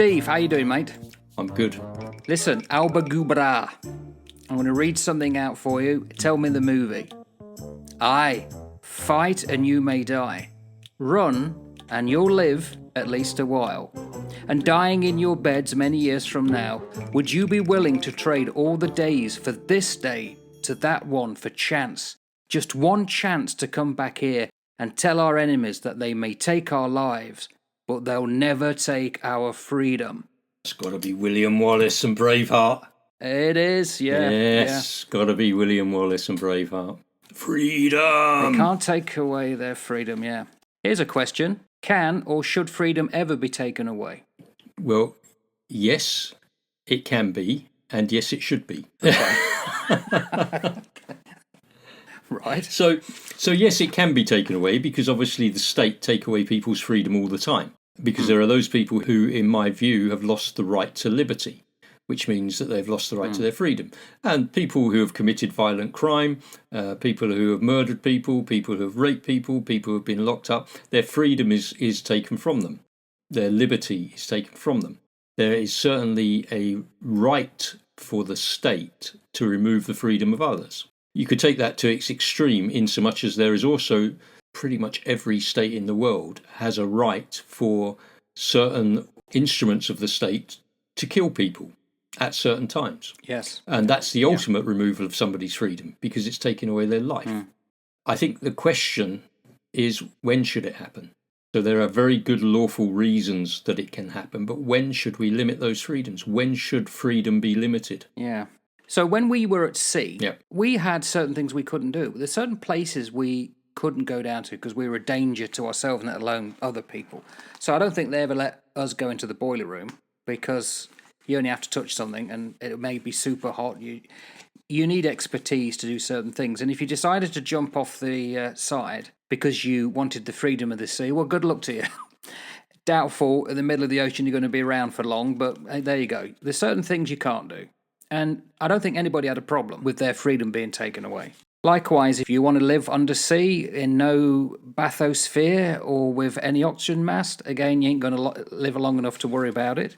Steve, how you doing, mate? I'm good. Listen, Alba Gubra. I'm going to read something out for you. Tell me the movie. Aye, fight and you may die. Run and you'll live at least a while. And dying in your beds many years from now, would you be willing to trade all the days for this day to that one for chance? Just one chance to come back here and tell our enemies that they may take our lives, but they'll never take our freedom. It's got to be William Wallace and Braveheart. It is, yeah. Yes, got to be William Wallace and Braveheart. They Freedom! can't take away their freedom, yeah. Here's a question. Can or should freedom ever be taken away? Well, yes, it can be, and yes, it should be. Right. So yes, it can be taken away because obviously the state take away people's freedom all the time. Because there are those people who, in my view, have lost the right to liberty, which means that they've lost the right to their freedom. And people who have committed violent crime, people who have murdered people, people who have raped people, people who have been locked up, their freedom is taken from them. Their liberty is taken from them. There is certainly a right for the state to remove the freedom of others. You could take that to its extreme in so much as there is also pretty much every state in the world has a right for certain instruments of the state to kill people at certain times. Yes. And that's the ultimate removal of somebody's freedom because it's taking away their life. I think the question is, when should it happen? So there are very good lawful reasons that it can happen, but when should we limit those freedoms? When should freedom be limited? Yeah. So when we were at sea, Yeah. we had certain things we couldn't do. There's certain places we couldn't go down to because we were a danger to ourselves, let alone other people. So I don't think they ever let us go into the boiler room because you only have to touch something and it may be super hot. You need expertise to do certain things. And if you decided to jump off the side because you wanted the freedom of the sea, well, good luck to you. Doubtful in the middle of the ocean you're going to be around for long, but hey, there you go. There's certain things you can't do. And I don't think anybody had a problem with their freedom being taken away. Likewise, if you want to live undersea in no bathysphere or with any oxygen mask, again, you ain't going to live long enough to worry about it.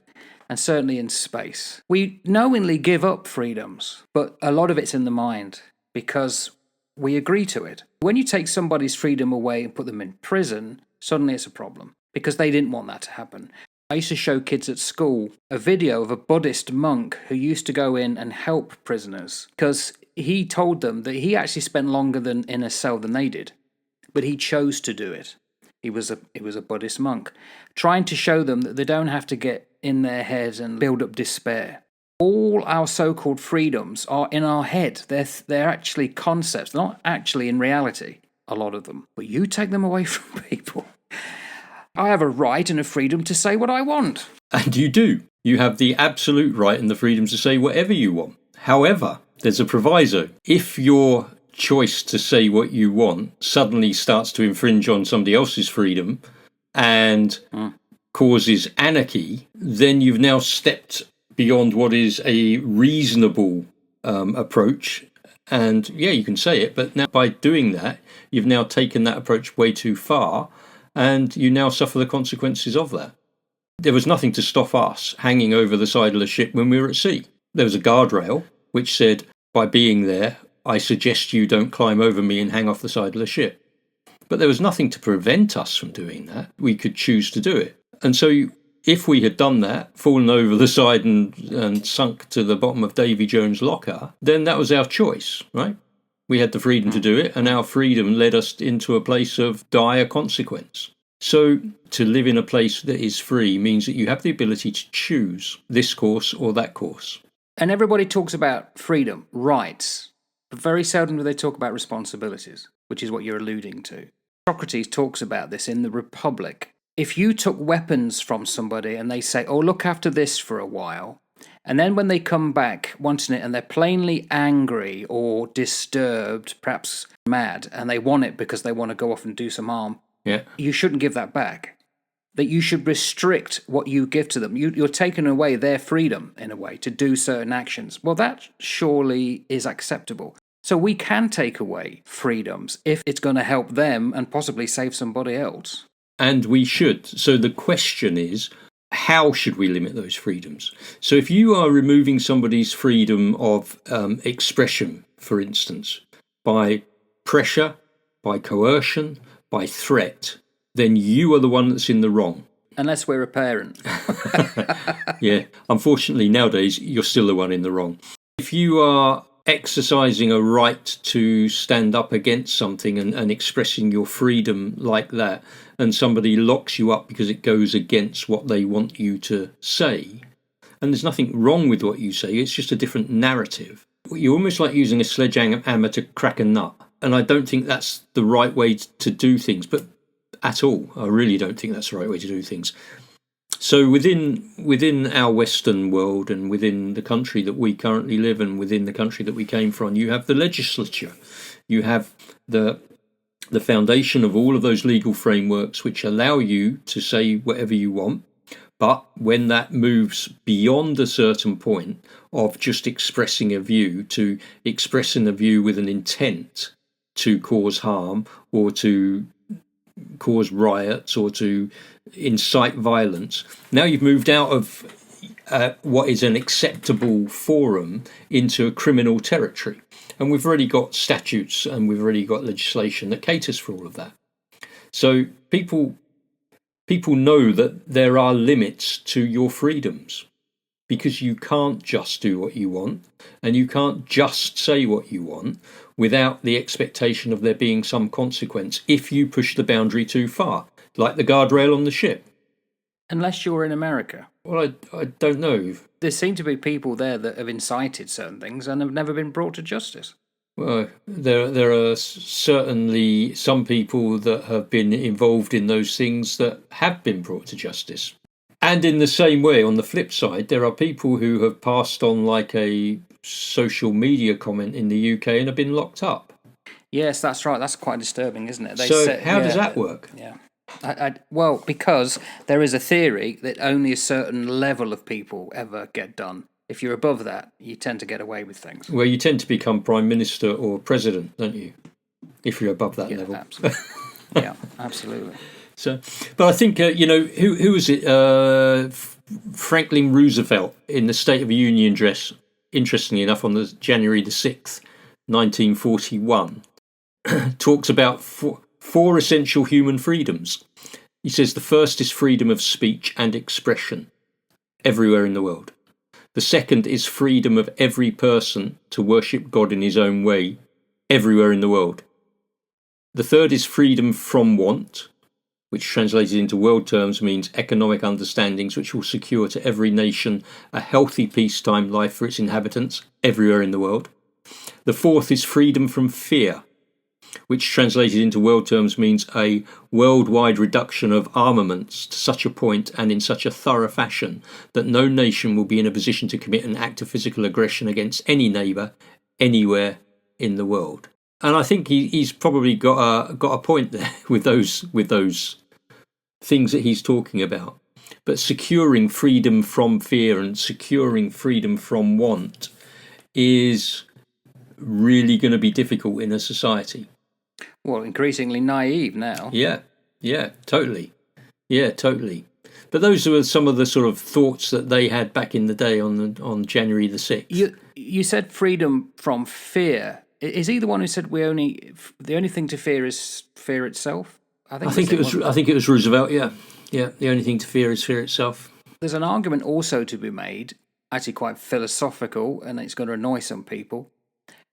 And certainly in space. We knowingly give up freedoms, but a lot of it's in the mind because we agree to it. When you take somebody's freedom away and put them in prison, suddenly it's a problem because they didn't want that to happen. I used to show kids at school a video of a Buddhist monk who used to go in and help prisoners because he told them that he actually spent longer than in a cell than they did, but he chose to do it. He was a Buddhist monk, trying to show them that they don't have to get in their heads and build up despair. All our so-called freedoms are in our head. They're actually concepts, they're not actually in reality, a lot of them. But you take them away from people. I have a right and a freedom to say what I want. And you do. You have the absolute right and the freedom to say whatever you want. However, there's a proviso. If your choice to say what you want suddenly starts to infringe on somebody else's freedom and causes anarchy, then you've now stepped beyond what is a reasonable approach. And yeah, you can say it, but now by doing that, you've now taken that approach way too far, and you now suffer the consequences of that. There was nothing to stop us hanging over the side of the ship when we were at sea. There was a guardrail which said, by being there, I suggest you don't climb over me and hang off the side of the ship. But there was nothing to prevent us from doing that. We could choose to do it. And so if we had done that, fallen over the side and sunk to the bottom of Davy Jones' locker, then that was our choice, right? We had the freedom to do it, and our freedom led us into a place of dire consequence. So to live in a place that is free means that you have the ability to choose this course or that course. And everybody talks about freedom, rights, but very seldom do they talk about responsibilities, which is what you're alluding to. Socrates talks about this in the Republic. If you took weapons from somebody and they say, oh, look after this for a while, and then when they come back wanting it and they're plainly angry or disturbed, perhaps mad, and they want it because they want to go off and do some harm, you shouldn't give that back. That you should restrict what you give to them. You're taking away their freedom, in a way, to do certain actions. Well, that surely is acceptable. So we can take away freedoms if it's going to help them and possibly save somebody else. And we should. So the question is, how should we limit those freedoms? So if you are removing somebody's freedom of expression, for instance, by pressure, by coercion, by threat, then you are the one that's in the wrong. Unless we're a parent. Yeah, unfortunately nowadays you're still the one in the wrong. If you are exercising a right to stand up against something and expressing your freedom like that, and somebody locks you up because it goes against what they want you to say, and there's nothing wrong with what you say, it's just a different narrative. You're almost like using a sledgehammer to crack a nut, and I don't think that's the right way to do things, but at all. I really don't think that's the right way to do things. So within our Western world and within the country that we currently live in, within the country that we came from, you have the legislature, you have the foundation of all of those legal frameworks which allow you to say whatever you want. But when that moves beyond a certain point of just expressing a view to expressing a view with an intent to cause harm or to cause riots or to incite violence, now you've moved out of what is an acceptable forum into a criminal territory. And we've already got statutes and we've already got legislation that caters for all of that. So people know that there are limits to your freedoms, because you can't just do what you want and you can't just say what you want without the expectation of there being some consequence if you push the boundary too far, like the guardrail on the ship. Unless you're in America. Well, I don't know. There seem to be people there that have incited certain things and have never been brought to justice. Well, there are certainly some people that have been involved in those things that have been brought to justice. And in the same way, on the flip side, there are people who have passed on like a social media comment in the UK and have been locked up. Yes, that's right. That's quite disturbing, isn't it? How does that work? Yeah. Well, because there is a theory that only a certain level of people ever get done. If you're above that, you tend to get away with things. Well, you tend to become prime minister or president, don't you? If you're above that level. Absolutely. Yeah, absolutely. So, but I think who was it? Franklin Roosevelt in the State of the Union address. Interestingly enough, on January the 6th, 1941, talks about four essential human freedoms. He says the first is freedom of speech and expression everywhere in the world. The second is freedom of every person to worship God in his own way everywhere in the world. The third is freedom from want, which translated into world terms means economic understandings which will secure to every nation a healthy peacetime life for its inhabitants everywhere in the world. The fourth is freedom from fear, which translated into world terms means a worldwide reduction of armaments to such a point and in such a thorough fashion that no nation will be in a position to commit an act of physical aggression against any neighbour anywhere in the world. And I think he's probably got a point there with those things that he's talking about. But securing freedom from fear and securing freedom from want is really going to be difficult in a society. Well, increasingly naive now. Yeah, totally. But those were some of the sort of thoughts that they had back in the day on January the 6th. You said freedom from fear. Is he the one who said the only thing to fear is fear itself? I think it was Roosevelt. Yeah. The only thing to fear is fear itself. There's an argument also to be made, actually quite philosophical, and it's going to annoy some people,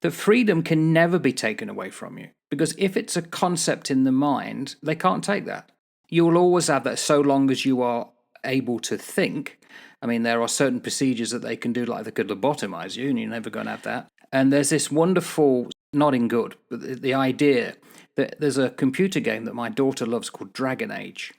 that freedom can never be taken away from you. Because if it's a concept in the mind, they can't take that. You will always have that so long as you are able to think. I mean, there are certain procedures that they can do, like they could lobotomize you, and you're never going to have that. And there's this wonderful, not in good, but the idea that there's a computer game that my daughter loves called Dragon Age.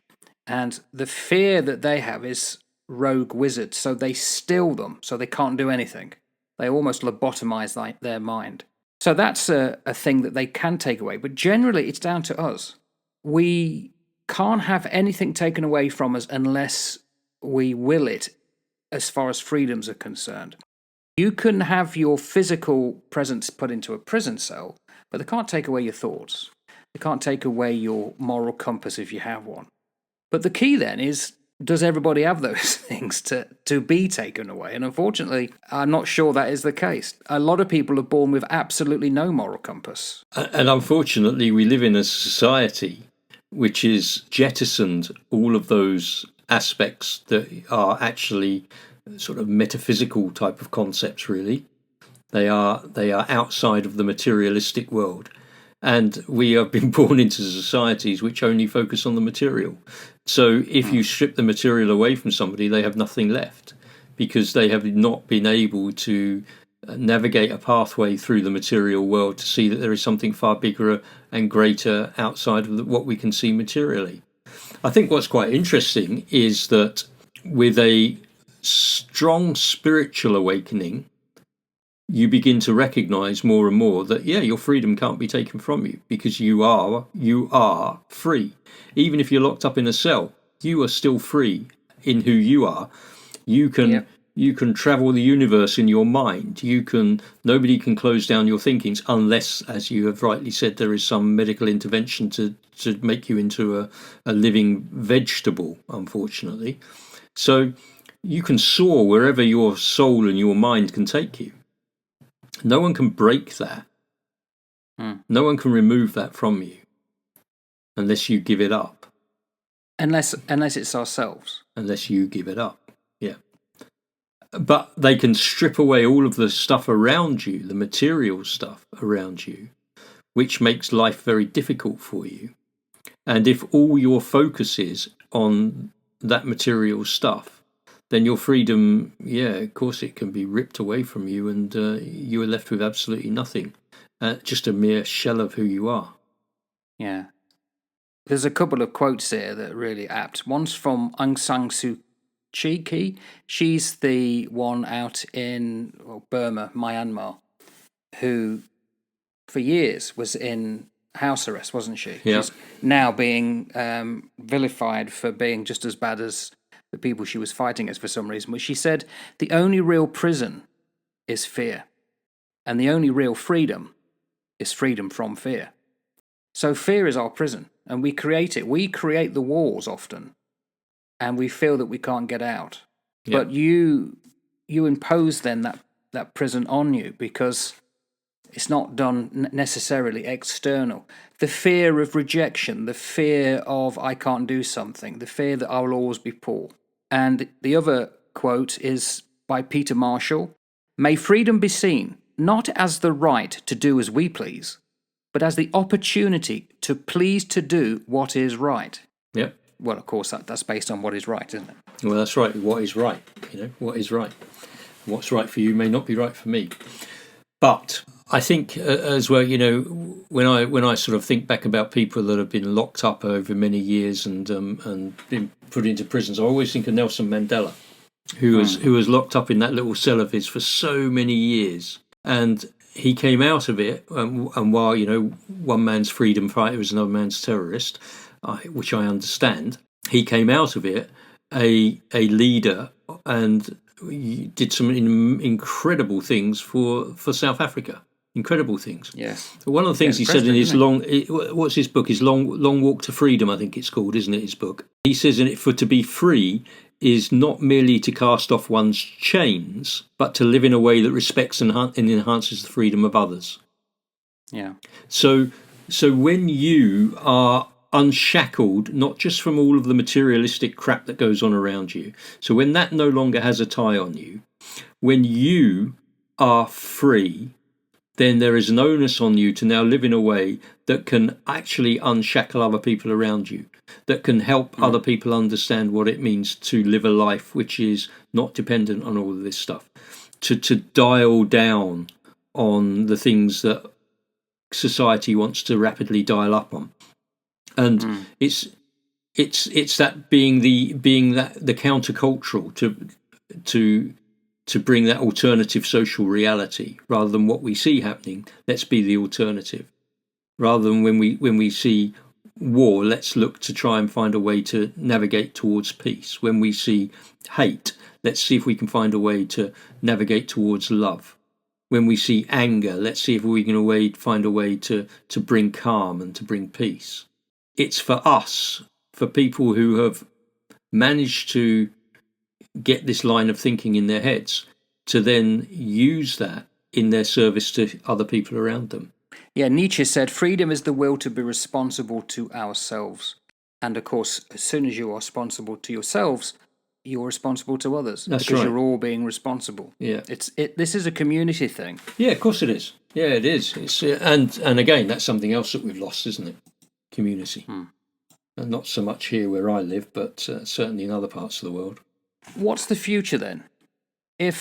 And the fear that they have is rogue wizards, so they steal them, so they can't do anything. They almost lobotomize their mind. So that's a thing that they can take away. But generally, it's down to us. We can't have anything taken away from us unless we will it, as far as freedoms are concerned. You can have your physical presence put into a prison cell, but they can't take away your thoughts. They can't take away your moral compass if you have one. But the key then is does everybody have those things to be taken away? And unfortunately, I'm not sure that is the case. A lot of people are born with absolutely no moral compass. And unfortunately, we live in a society which has jettisoned all of those aspects that are actually sort of metaphysical type of concepts, really. They are outside of the materialistic world. And we have been born into societies which only focus on the material. So if you strip the material away from somebody, they have nothing left, because they have not been able to navigate a pathway through the material world to see that there is something far bigger and greater outside of what we can see materially. I think what's quite interesting is that with a strong spiritual awakening, you begin to recognize more and more that, yeah, your freedom can't be taken from you, because you are free. Even if you're locked up in a cell, you are still free in who you are. You can travel the universe in your mind. Nobody can close down your thinkings unless, as you have rightly said, there is some medical intervention to make you into a living vegetable, unfortunately. So you can soar wherever your soul and your mind can take you. No one can break that. No one can remove that from you unless you give it up. Unless it's ourselves. Unless you give it up, yeah. But they can strip away all of the stuff around you, the material stuff around you, which makes life very difficult for you. And if all your focus is on that material stuff, then your freedom, yeah, of course it can be ripped away from you, and you are left with absolutely nothing, just a mere shell of who you are. Yeah. There's a couple of quotes here that are really apt. One's from Aung San Suu Kyi. She's the one out in Burma, Myanmar, who for years was in house arrest, wasn't she? Yeah. She's now being vilified for being just as bad as the people she was fighting as for some reason. But she said the only real prison is fear, and the only real freedom is freedom from fear. So fear is our prison, and we create it. We create the walls often, and we feel that we can't get out. Yeah. But you impose then that prison on you, because it's not done necessarily external. The fear of rejection, the fear of I can't do something, the fear that I will always be poor. And the other quote is by Peter Marshall. May freedom be seen not as the right to do as we please, but as the opportunity to please to do what is right. Yep. Well, of course, that's based on what is right, isn't it? Well, that's right. What is right? What is right? What's right for you may not be right for me. But I think as well, when I sort of think back about people that have been locked up over many years and been put into prisons, I always think of Nelson Mandela, who was locked up in that little cell of his for so many years, and he came out of it, and while one man's freedom fighter is another man's terrorist, which I understand, he came out of it a leader and did some incredible things for South Africa. Incredible things. Yes. One of the things he said in his what's his book? His long walk to freedom, I think it's called, isn't it? His book. He says in it, for to be free is not merely to cast off one's chains, but to live in a way that respects and enhances the freedom of others. Yeah. So when you are unshackled, not just from all of the materialistic crap that goes on around you, so when that no longer has a tie on you, when you are free, then there is an onus on you to now live in a way that can actually unshackle other people around you, that can help other people understand what it means to live a life which is not dependent on all of this stuff, to dial down on the things that society wants to rapidly dial up on. And it's that being the countercultural to bring that alternative social reality, rather than what we see happening. Let's be the alternative. Rather than when we see war, let's look to try and find a way to navigate towards peace. When we see hate, let's see if we can find a way to navigate towards love. When we see anger, let's see if we can find a way to bring calm and to bring peace. It's for us, for people who have manage to get this line of thinking in their heads to then use that in their service to other people around them. Yeah, Nietzsche said, freedom is the will to be responsible to ourselves. And of course, as soon as you are responsible to yourselves, you're responsible to others. That's because right. you're all being responsible. Yeah. This is a community thing. Yeah, of course it is. Yeah, it is. It's and again, that's something else that we've lost, isn't it? Community. And not so much here where I live, but certainly in other parts of the world. What's the future then? If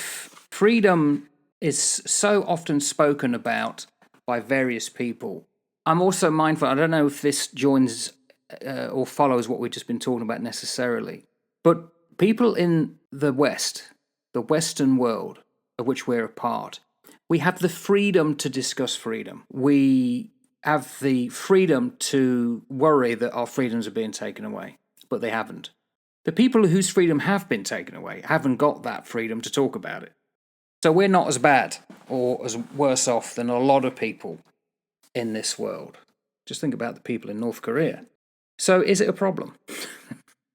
freedom is so often spoken about by various people, I'm also mindful, I don't know if this joins or follows what we've just been talking about necessarily, but people in the West, the Western world of which we're a part, we have the freedom to discuss freedom. We have the freedom to worry that our freedoms are being taken away, but they haven't. The people whose freedom have been taken away haven't got that freedom to talk about it. So we're not as bad or as worse off than a lot of people in this world. Just think about the people in North Korea. So is it a problem?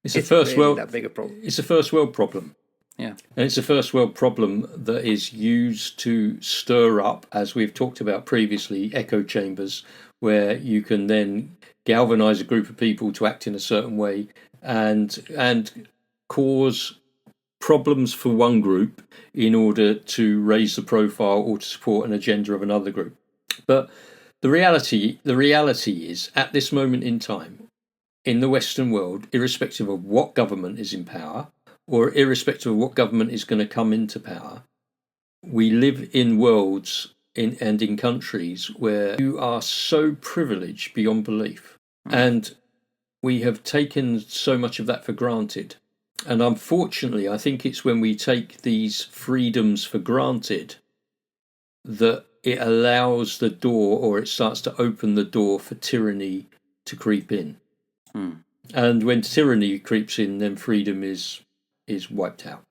It's a first world. That big a problem. It's a first world problem. Yeah. And it's a first world problem that is used to stir up, as we've talked about previously, echo chambers, where you can then galvanize a group of people to act in a certain way and cause problems for one group in order to raise the profile or to support an agenda of another group. But the reality is, at this moment in time, in the Western world, irrespective of what government is in power, or irrespective of what government is going to come into power, we live in worlds and in countries where you are so privileged beyond belief. And we have taken so much of that for granted. And unfortunately, I think it's when we take these freedoms for granted that it allows the door, or it starts to open the door for tyranny to creep in. And when tyranny creeps in, then freedom is wiped out.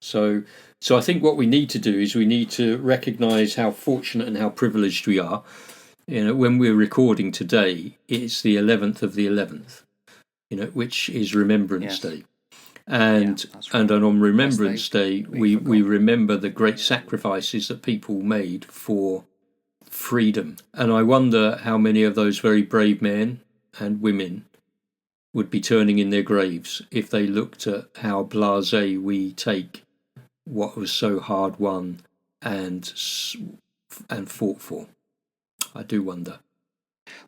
So I think what we need to do is we need to recognise how fortunate and how privileged we are. You know, when we're recording today, it's the 11th of the 11th, which is Remembrance Day. And on Remembrance Day, we remember the great sacrifices that people made for freedom. And I wonder how many of those very brave men and women would be turning in their graves if they looked at how blasé we take what was so hard won and fought for. I do wonder.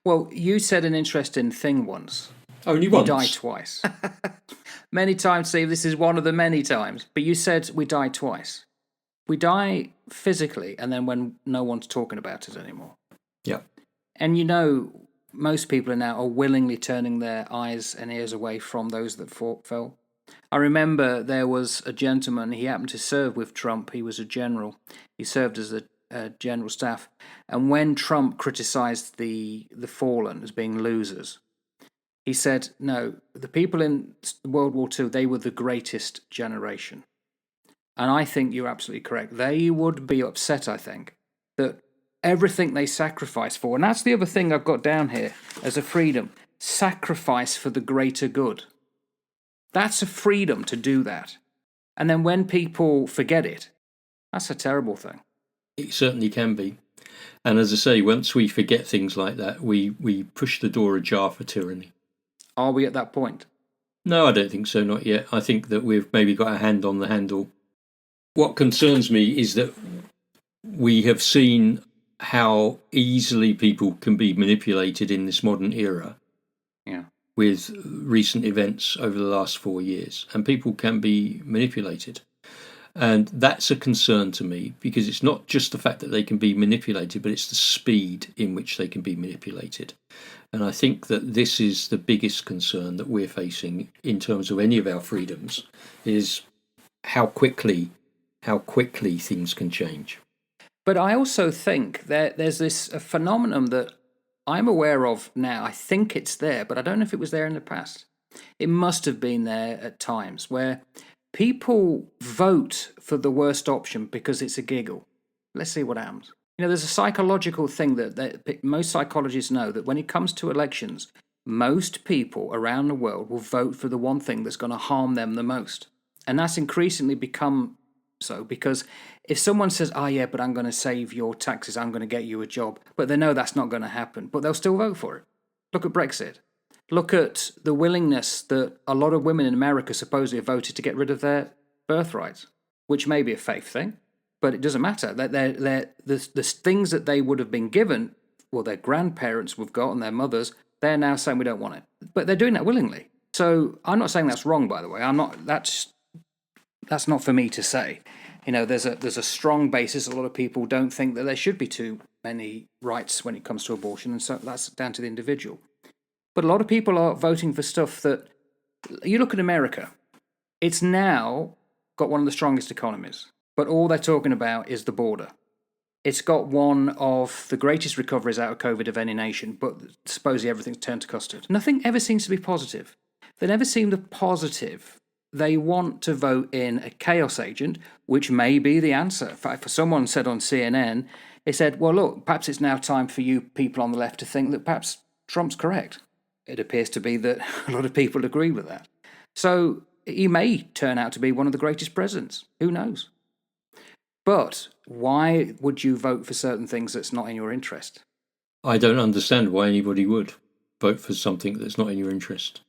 Well, you said an interesting thing once. Only once? We die twice. Many times, Steve, this is one of the many times. But you said we die twice. We die physically, and then when no one's talking about it anymore. Yeah. And most people now are willingly turning their eyes and ears away from those that fell. I remember there was a gentleman, he happened to serve with Trump. He was a general. He served as a general staff. And when Trump criticised the fallen as being losers, he said, no, the people in World War II, they were the greatest generation. And I think you're absolutely correct. They would be upset, I think, that everything they sacrificed for, and that's the other thing I've got down here as a freedom, sacrifice for the greater good. That's a freedom to do that. And then when people forget it, that's a terrible thing. It certainly can be. And as I say, once we forget things like that, we push the door ajar for tyranny. Are we at that point? No, I don't think so, not yet. I think that we've maybe got a hand on the handle. What concerns me is that we have seen how easily people can be manipulated in this modern era. Yeah. With recent events over the last 4 years, and people can be manipulated. And that's a concern to me, because it's not just the fact that they can be manipulated, but it's the speed in which they can be manipulated. And I think that this is the biggest concern that we're facing in terms of any of our freedoms, is how quickly things can change. But I also think that there's this phenomenon that I'm aware of now. I think it's there, but I don't know if it was there in the past. It must have been there at times, where people vote for the worst option because it's a giggle. Let's see what happens. There's a psychological thing that most psychologists know, that when it comes to elections, most people around the world will vote for the one thing that's going to harm them the most. And that's increasingly become so, because if someone says, oh yeah, but I'm going to save your taxes, I'm going to get you a job, but they know that's not going to happen, but they'll still vote for it. Look at Brexit. Look at the willingness that a lot of women in America supposedly have voted to get rid of their birthrights, which may be a faith thing, but it doesn't matter. The things that they would have been given, well, their grandparents would have got and their mothers, they're now saying we don't want it. But they're doing that willingly. So I'm not saying that's wrong, by the way. That's not for me to say. There's a strong basis. A lot of people don't think that there should be too many rights when it comes to abortion, and so that's down to the individual. But a lot of people are voting for stuff that, you look at America, it's now got one of the strongest economies, but all they're talking about is the border. It's got one of the greatest recoveries out of COVID of any nation, but supposedly everything's turned to custard. Nothing ever seems to be positive. They never seem to positive. They want to vote in a chaos agent, which may be the answer. In fact, someone said on CNN, they said, well, look, perhaps it's now time for you people on the left to think that perhaps Trump's correct. It appears to be that a lot of people agree with that. So he may turn out to be one of the greatest presidents. Who knows? But why would you vote for certain things that's not in your interest? I don't understand why anybody would vote for something that's not in your interest.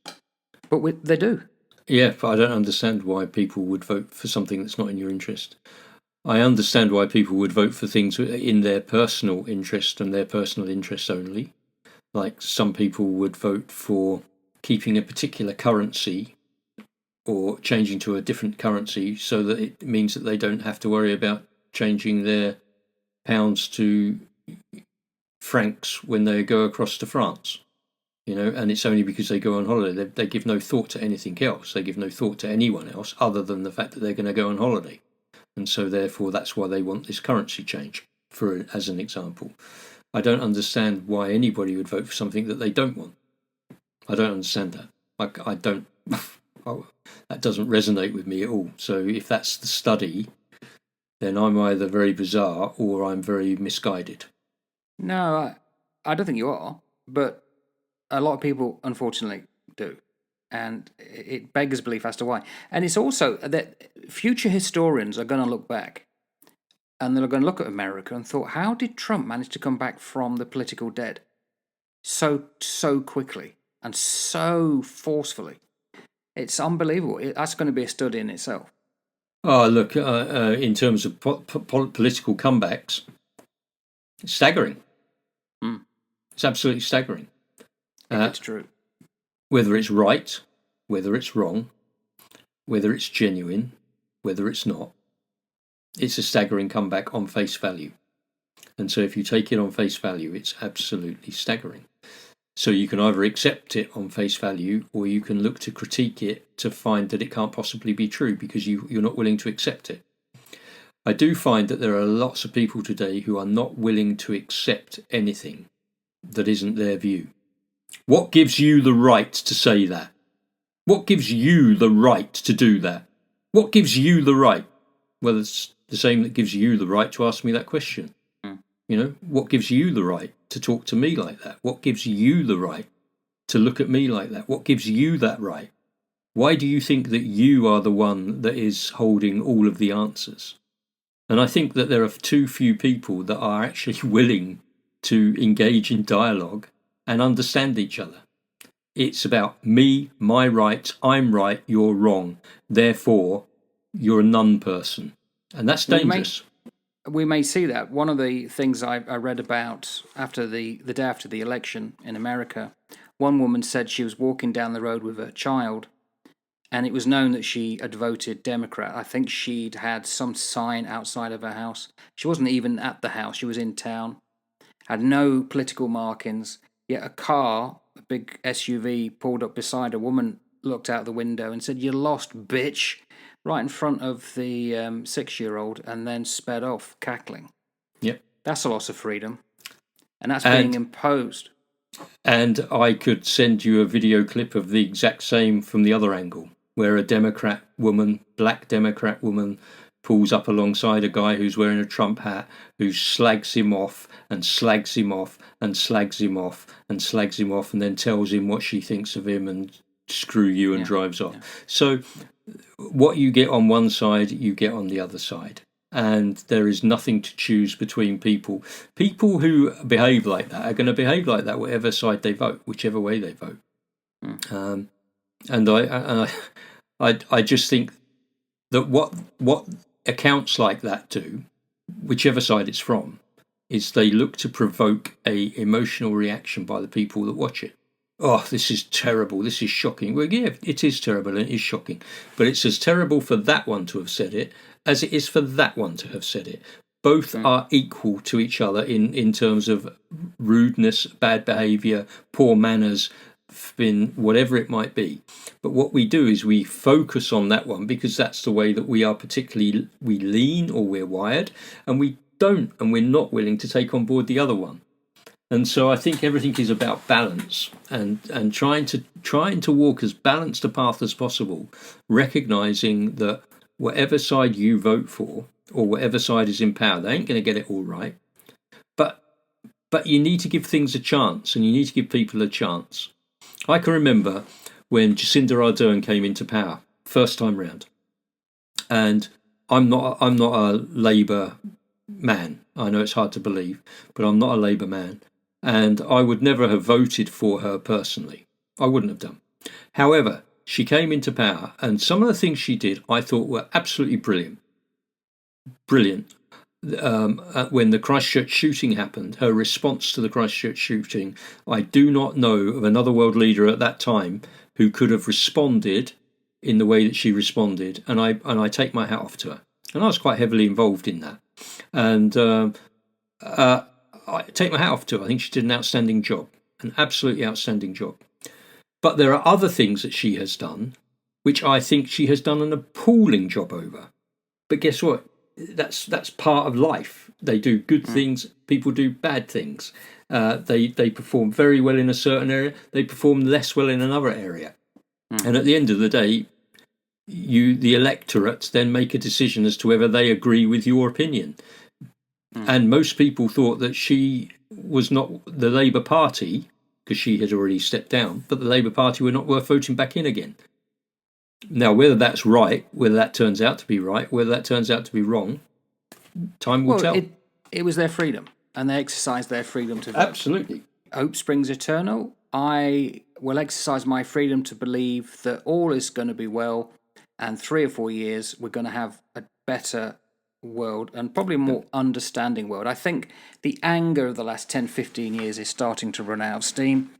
But they do. Yeah, but I don't understand why people would vote for something that's not in your interest. I understand why people would vote for things in their personal interest and their personal interest only. Like some people would vote for keeping a particular currency or changing to a different currency so that it means that they don't have to worry about changing their pounds to francs when they go across to France. And it's only because they go on holiday. They give no thought to anything else. They give no thought to anyone else other than the fact that they're going to go on holiday. And so therefore that's why they want this currency change, as an example. I don't understand why anybody would vote for something that they don't want. I don't understand that. I don't. That doesn't resonate with me at all. So if that's the study, then I'm either very bizarre or I'm very misguided. No, I don't think you are. But a lot of people, unfortunately, do. And it beggars belief as to why. And it's also that future historians are going to look back and they're going to look at America and thought, how did Trump manage to come back from the political dead so quickly and so forcefully? It's unbelievable. That's going to be a study in itself. Oh, look, in terms of political comebacks, it's staggering. It's absolutely staggering. It's true. Whether it's right, whether it's wrong, whether it's genuine, whether it's not, it's a staggering comeback on face value. And so if you take it on face value, it's absolutely staggering. So you can either accept it on face value or you can look to critique it to find that it can't possibly be true because you're not willing to accept it. I do find that there are lots of people today who are not willing to accept anything that isn't their view. What gives you the right to say that? What gives you the right to do that? What gives you the right? Well, it's the same that gives you the right to ask me that question. What gives you the right to talk to me like that? What gives you the right to look at me like that? What gives you that right? Why do you think that you are the one that is holding all of the answers? And I think that there are too few people that are actually willing to engage in dialogue and understand each other. It's about me, my right, I'm right, you're wrong. Therefore, you're a non-person. And that's dangerous. We may see that. One of the things I read about after the day after the election in America, one woman said she was walking down the road with her child, and it was known that she had voted Democrat. I think she'd had some sign outside of her house. She wasn't even at the house. She was in town, had no political markings, yet a car, a big SUV, pulled up beside a woman, looked out the window and said, "You lost, bitch," right in front of the 6-year-old, and then sped off, cackling. Yep. That's a loss of freedom. And that's being imposed. And I could send you a video clip of the exact same from the other angle, where a Democrat woman, black Democrat woman, pulls up alongside a guy who's wearing a Trump hat, who slags him off and slags him off and slags him off and slags him off, and then tells him what she thinks of him and screw you and drives off. So what you get on one side, you get on the other side. And there is nothing to choose between people. People who behave like that are going to behave like that whatever side they vote, whichever way they vote. And I just think that what accounts like that do, whichever side it's from, is they look to provoke a emotional reaction by the people that watch it. Oh, this is terrible. This is shocking. Well, yeah, it is terrible and it is shocking. But it's as terrible for that one to have said it as it is for that one to have said it. Both are equal to each other in terms of rudeness, bad behaviour, poor manners, whatever it might be. But what we do is we focus on that one because that's the way that we are we lean or we're wired, and we're not willing to take on board the other one. And so I think everything is about balance and trying to walk as balanced a path as possible, recognising that whatever side you vote for or whatever side is in power, they ain't going to get it all right. But you need to give things a chance, and you need to give people a chance. I can remember when Jacinda Ardern came into power first time round, and I'm not a Labour man. I know it's hard to believe, but I'm not a Labour man, and I would never have voted for her personally. I wouldn't have done. However, she came into power, and some of the things she did I thought were absolutely brilliant. Brilliant. When the Christchurch shooting happened, her response to the Christchurch shooting, I do not know of another world leader at that time who could have responded in the way that she responded, and I take my hat off to her. And I was quite heavily involved in that, and I take my hat off to her. I think she did an outstanding job, an absolutely outstanding job. But there are other things that she has done which I think she has done an appalling job over. But guess what? That's part of life. They do good things, people do bad things. They perform very well in a certain area, they perform less well in another area. And at the end of the day, the electorate, then make a decision as to whether they agree with your opinion. And most people thought that she was not the Labour Party, because she had already stepped down, but the Labour Party were not worth voting back in again. Now, whether that's right, whether that turns out to be right, whether that turns out to be wrong, time will tell. It was their freedom, and they exercised their freedom to vote. Absolutely. Hope springs eternal. I will exercise my freedom to believe that all is going to be well, and 3 or 4 years we're going to have a better world and probably a more understanding world. I think the anger of the last 10, 15 years is starting to run out of steam,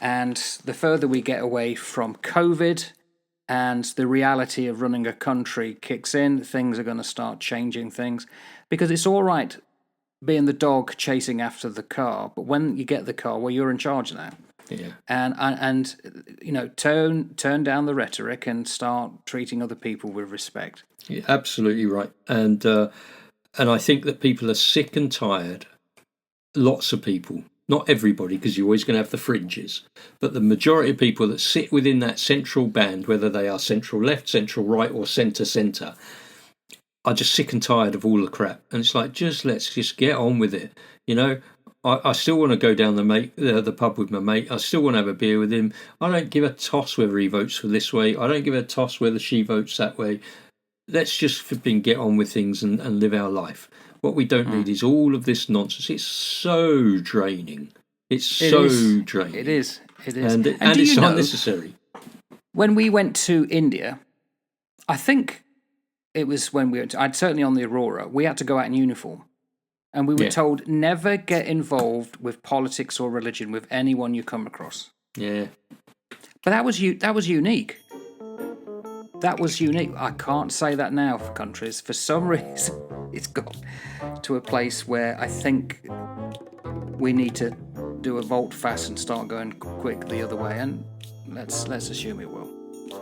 and the further we get away from COVID and the reality of running a country kicks in, things are going to start changing things, because it's all right being the dog chasing after the car, but when you get the car, well, you're in charge now. Yeah. And you know, turn down the rhetoric and start treating other people with respect. You're absolutely right. And I think that people are sick and tired, lots of people, not everybody, because you're always going to have the fringes, but the majority of people that sit within that central band, whether they are central left, central right, or centre, are just sick and tired of all the crap. And it's like, let's just get on with it. You know, I still want to go down the pub with my mate. I still want to have a beer with him. I don't give a toss whether he votes for this way. I don't give a toss whether she votes that way. Let's just get on with things and live our life. What we don't need is all of this nonsense. It's so draining. It's so draining. It is. And it's unnecessary. When we went to India, I think it was when I'd certainly on the Aurora, we had to go out in uniform. And we were told never get involved with politics or religion with anyone you come across. Yeah. But that was unique. That was unique. I can't say that now for countries. For some reason, it's got to a place where I think we need to do a volte face and start going quick the other way. And let's assume it will.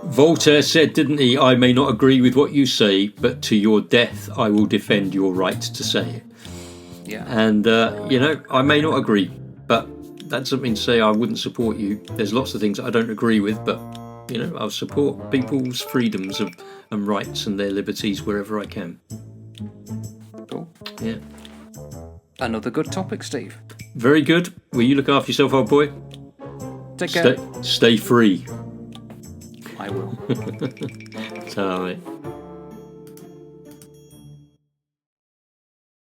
Voltaire said, didn't he, I may not agree with what you say, but to your death I will defend your right to say it. Yeah. And, I may not agree, but that doesn't mean to say I wouldn't support you. There's lots of things I don't agree with, but I'll support people's freedoms and rights and their liberties wherever I can. Cool. Yeah. Another good topic, Steve. Very good. Will you look after yourself, old boy? Take care. Stay free. I will. All right.